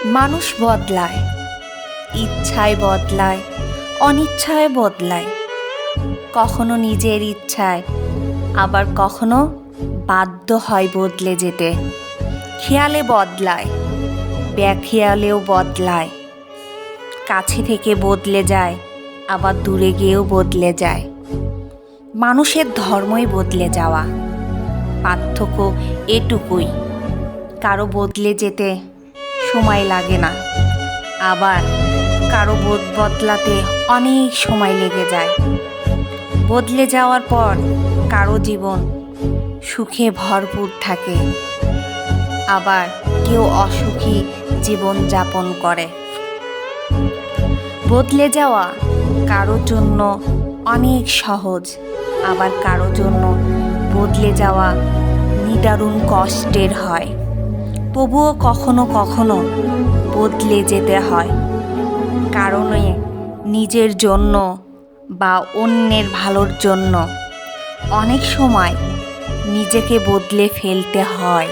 মানুষ বদলায়, ইচ্ছায় বদলায়, অনিচ্ছায় বদলায়। কখনো নিজের ইচ্ছায়, আবার কখনো বাধ্য হয় বদলে যেতে। খেয়ালে বদলায়, বেখেয়ালেও বদলায়। কাছে থেকে বদলে যায়, আবার দূরে গিয়েও বদলে যায়। মানুষের ধর্মই বদলে যাওয়া। পার্থক্য এটুকুই, কারো বদলে যেতে সময় লাগে না, আবার কারো বদলাতে অনেক সময় লেগে যায়। বদলে যাওয়ার পর কারো জীবন সুখে ভরপুর থাকে, আবার কেউ অসুখী জীবন যাপন করে। বদলে যাওয়া কারো জন্য অনেক সহজ, আবার কারো জন্য বদলে যাওয়া নিদারুণ কষ্টের হয়। তবুও কখনো কখনো বদলে যেতে হয়, কারণে নিজের জন্য বা অন্যের ভালোর জন্য অনেক সময় নিজেকে বদলে ফেলতে হয়।